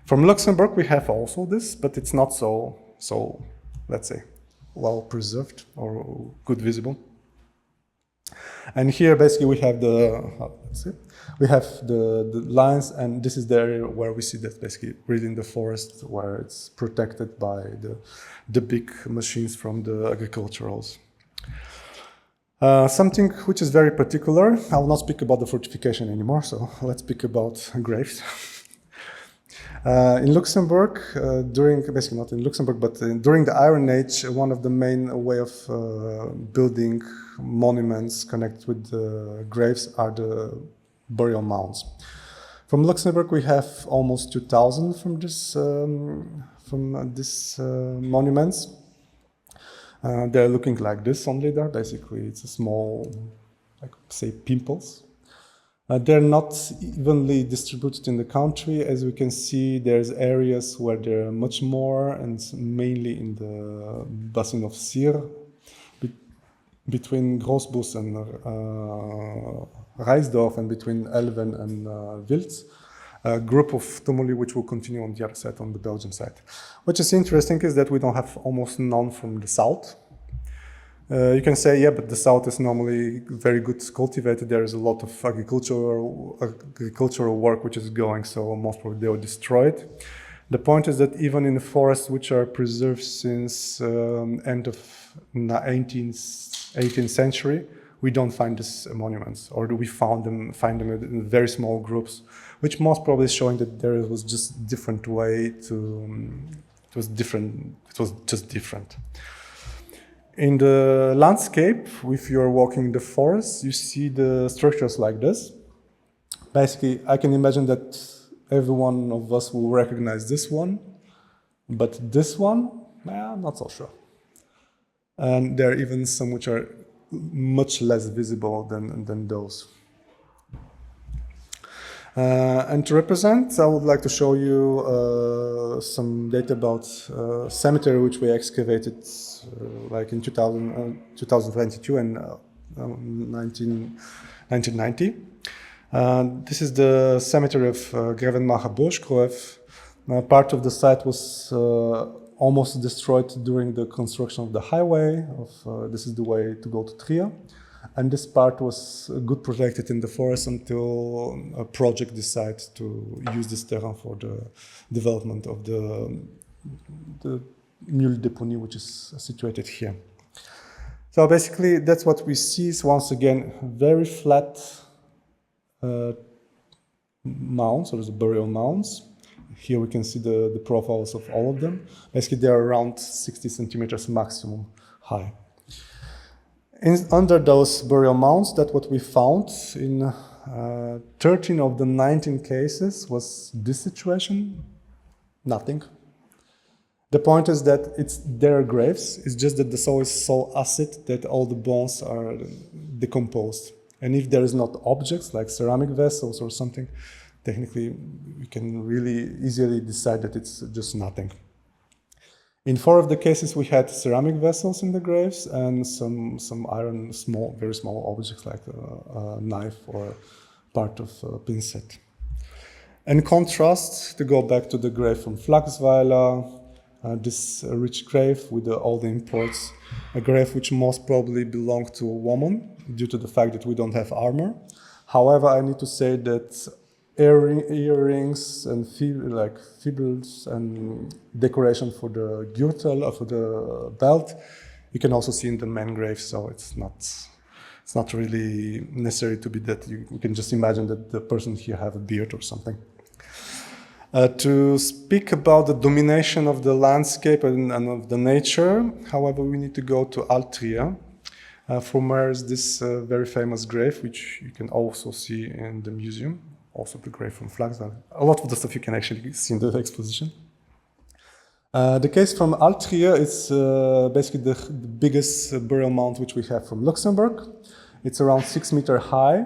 From Luxembourg, we have also this, but it's not so let's say, well preserved or good visible. And here, basically, we have the lines, and this is the area where we see that basically really in the forest, where it's protected by the big machines from the agriculturals. Something which is very particular. I will not speak about the fortification anymore, so let's speak about graves. In Luxembourg, basically not in Luxembourg, but during the Iron Age, one of the main way of building monuments connected with the graves are the burial mounds. From Luxembourg, we have almost 2,000 from these monuments. They're looking like this on LIDAR. Basically, it's a small, like say, pimples. They're not evenly distributed in the country. As we can see, there's areas where there are much more, and mainly in the basin of Sir, between Großbus and Reisdorf, and between Elven and Wiltz. A group of tumuli which will continue on the other side, on the Belgian side. What is interesting is that we don't have almost none from the south. You can say, yeah, but the south is normally very good cultivated. There is a lot of agricultural work which is going, so most probably they were destroyed. The point is that even in the forests which are preserved since end of 18th century, we don't find these monuments, or do we find them in very small groups, which most probably is showing that there was just different way to. It was different. It was just different. In the landscape, if you're walking in the forest, you see the structures like this. Basically, I can imagine that every one of us will recognize this one, but this one, not so sure. And there are even some which are much less visible than those. And to represent, I would like to show you some data about cemetery which we excavated like in 2022 and 1990. This is the cemetery of Grevenmacher-Burggrove. Part of the site was almost destroyed during the construction of the highway. This is the way to go to Trier. And this part was good protected in the forest until a project decided to use this terrain for the development of the Mule Deponie, which is situated here. So basically, that's what we see is once again very flat mounds, or the burial mounds. Here we can see the profiles of all of them. Basically, they are around 60 centimeters maximum high. Under those burial mounds, that's what we found in 13 of the 19 cases was this situation, nothing. The point is that it's their graves, it's just that the soil is so acid that all the bones are decomposed. And if there is not objects like ceramic vessels or something, technically we can really easily decide that it's just nothing. In 4 of the cases, we had ceramic vessels in the graves and some iron, very small objects like a knife or part of a pincet. In contrast, to go back to the grave from Flachsweiler, this rich grave with all the imports, a grave which most probably belonged to a woman due to the fact that we don't have armor. However, I need to say that earrings and fibbles and decoration for the gürtel or for the belt, you can also see in the main grave. So it's not really necessary to be that. You can just imagine that the person here have a beard or something. To speak about the domination of the landscape and of the nature, however, we need to go to Altria, from where is this very famous grave, which you can also see in the museum. Also the grave from Flachsweiler. A lot of the stuff you can actually see in the exposition. The case from Altria is basically the biggest burial mound which we have from Luxembourg. It's around 6 meters high.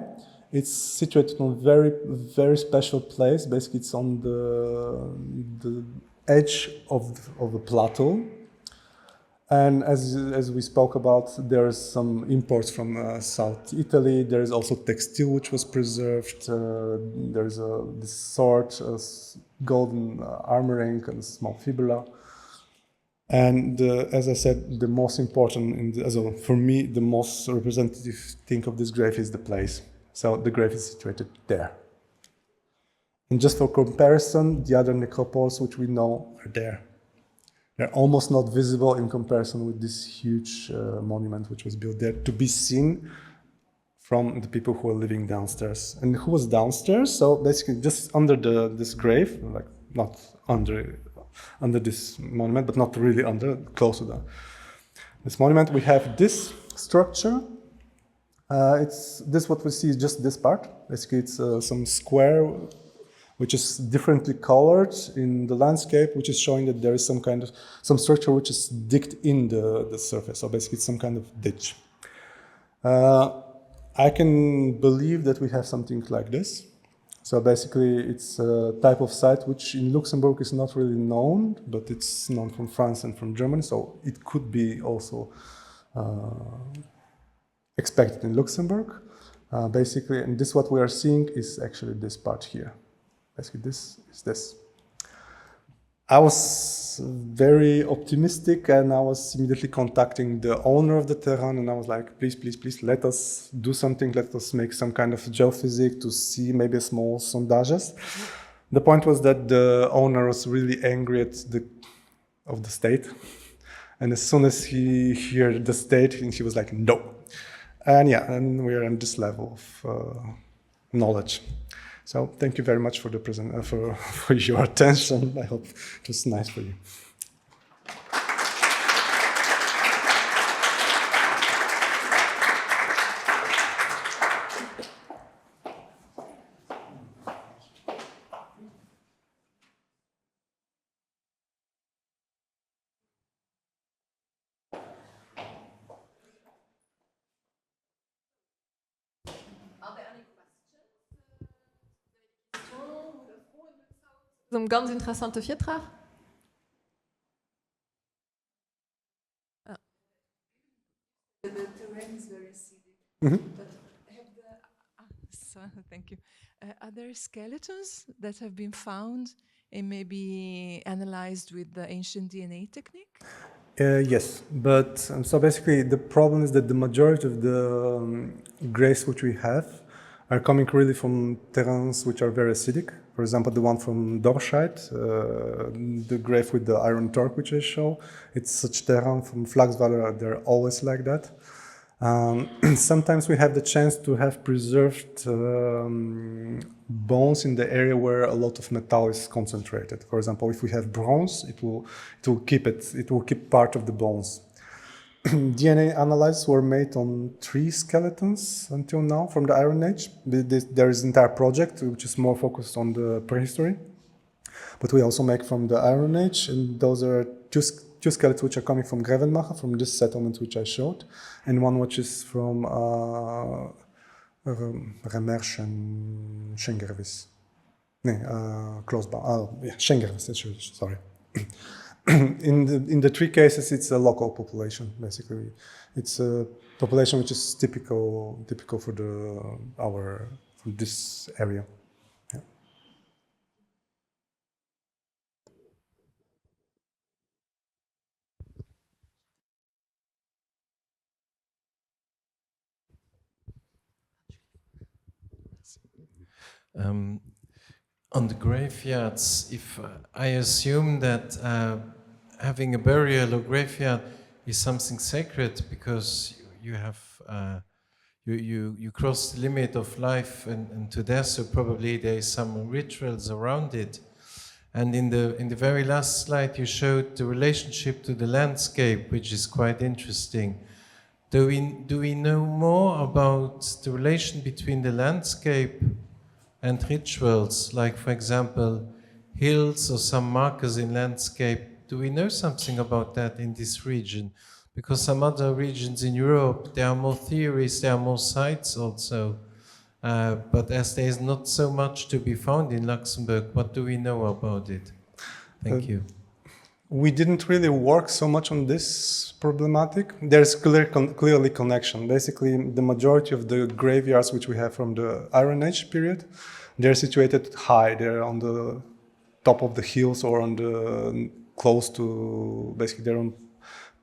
It's situated on a very, very special place. Basically, it's on the edge of a plateau. And as we spoke about, there's some imports from South Italy. There is also textile which was preserved. There's this sword, golden armoring, and small fibula. And as I said, the most important, for me, the most representative thing of this grave is the place. So the grave is situated there. And just for comparison, the other necropoles which we know are there. They're almost not visible in comparison with this huge monument which was built there to be seen from the people who are living downstairs. And who was downstairs? So basically just under this grave, like not under this monument, but not really under, close to this monument, we have this structure. What we see is just this part. Basically it's some square which is differently colored in the landscape, which is showing that there is some structure which is digged in the surface. So basically it's some kind of ditch. I can believe that we have something like this. So basically it's a type of site which in Luxembourg is not really known, but it's known from France and from Germany. So it could be also expected in Luxembourg. Basically, and this what we are seeing is actually this part here. Basically, this is this. I was very optimistic and I was immediately contacting the owner of the terrain and I was like, please, please, please, let us do something. Let us make some kind of geophysics to see maybe small sondages. The point was that the owner was really angry at of the state. And as soon as he heard the state, he was like, no. And yeah, and we're on this level of knowledge. So thank you very much for the for your attention. I hope it was nice for you. Een ganz interessante Vortrag. The terrain is very acidic. But thank you. Are there skeletons that have been found and maybe analyzed with the ancient DNA technique? Yes, but so basically the problem is that the majority of the graves which we have are coming really from terrains which are very acidic. For example, the one from Dorscheid, the grave with the iron torque which I show, it's such terrain. From Flaxvaler, they're always like that. Sometimes we have the chance to have preserved bones in the area where a lot of metal is concentrated. For example, if we have bronze, it will keep part of the bones. DNA analyses were made on 3 skeletons until now from the Iron Age. There is an entire project which is more focused on the prehistory, but we also make from the Iron Age, and those are two skeletons which are coming from Grevenmacher, from this settlement which I showed, and one which is from Remersch and Schengervis. Close by. Schengervis, sorry. In the 3 cases, it's a local population. Basically, it's a population which is typical for this area. Yeah. On the graveyards, if I assume that having a burial or graveyard is something sacred because you have you cross the limit of life and to death, so probably there is some rituals around it. And in the very last slide, you showed the relationship to the landscape, which is quite interesting. Do we know more about the relation between the landscape and rituals, like, for example, hills or some markers in landscape? Do we know something about that in this region? Because some other regions in Europe, there are more theories, there are more sites also. But as there is not so much to be found in Luxembourg, what do we know about it? Thank you. We didn't really work so much on this problematic. There's clearly connection. Basically, the majority of the graveyards which we have from the Iron Age period, they're situated high. They're on the top of the hills or on the close to, basically, they're on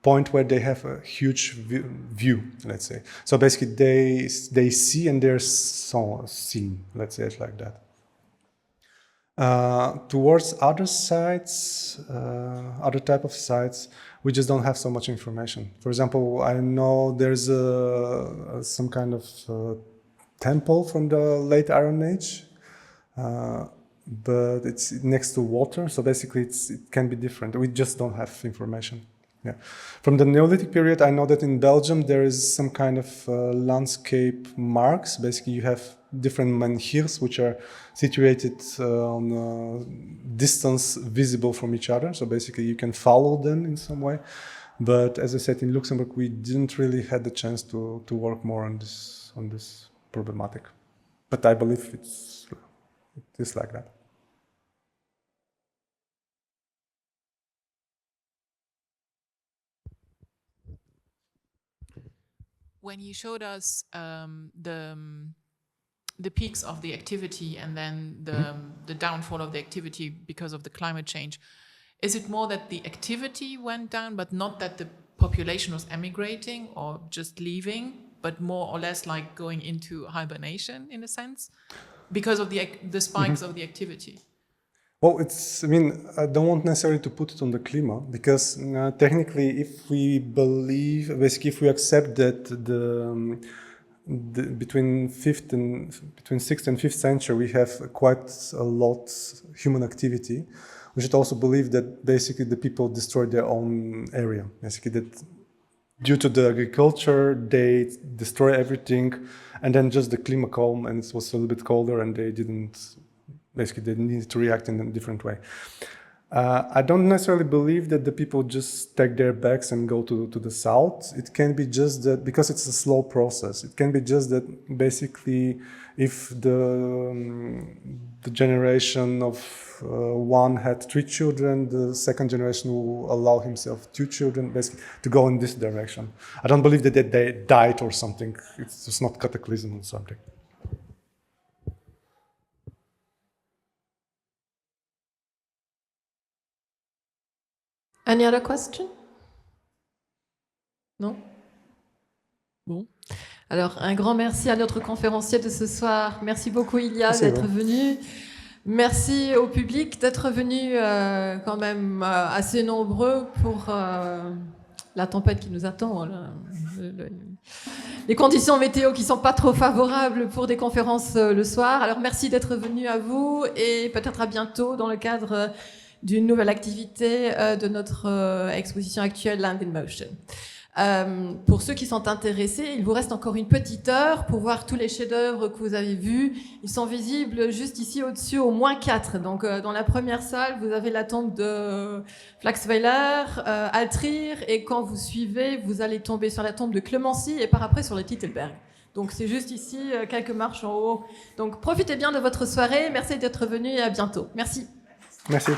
point where they have a huge view, let's say. So basically, they see and they're seen. Let's say it like that. Towards other sites, other type of sites, we just don't have so much information. For example, I know there's some kind of temple from the late Iron Age, but it's next to water, so basically it can be different. We just don't have information. Yeah. From the Neolithic period, I know that in Belgium there is some kind of landscape marks. Basically, you have different menhirs which are situated on a distance visible from each other. So basically, you can follow them in some way. But as I said, in Luxembourg, we didn't really have the chance to work more on this problematic. But I believe it is like that. When you showed us the peaks of the activity and then the downfall of the activity because of the climate change, is it more that the activity went down, but not that the population was emigrating or just leaving, but more or less like going into hibernation in a sense, because of the spikes of the activity? Well, I don't want necessarily to put it on the climate, because technically, if we accept that between 6th and 5th century, we have quite a lot human activity. We should also believe that basically the people destroyed their own area. Basically, that due to the agriculture, they destroy everything, and then just the climate calm, and it was a little bit colder, and they needed to react in a different way. I don't necessarily believe that the people just take their bags and go to the south. It can be just that, because it's a slow process, it can be just that basically if the generation of one had 3 children, the second generation will allow himself 2 children, basically to go in this direction. I don't believe that they died or something. It's just not cataclysm or something. Any other question? Non? Bon. Alors, un grand merci à notre conférencier de ce soir. Merci beaucoup, Iliya, d'être venu. Merci au public d'être venu quand même assez nombreux pour la tempête qui nous attend. Les conditions météo qui ne sont pas trop favorables pour des conférences le soir. Alors, merci d'être venu à vous et peut-être à bientôt dans le cadre d'une nouvelle activité de notre exposition actuelle Land in Motion. Pour ceux qui sont intéressés, il vous reste encore une petite heure pour voir tous les chefs-d'œuvre que vous avez vus. Ils sont visibles juste ici au-dessus, au moins 4. Donc, dans la première salle, vous avez la tombe de Flaxweiler, Altrir, et quand vous suivez, vous allez tomber sur la tombe de Clemency et par après sur le Titelberg. Donc, c'est juste ici, quelques marches en haut. Donc, profitez bien de votre soirée. Merci d'être venus et à bientôt. Merci. Merci.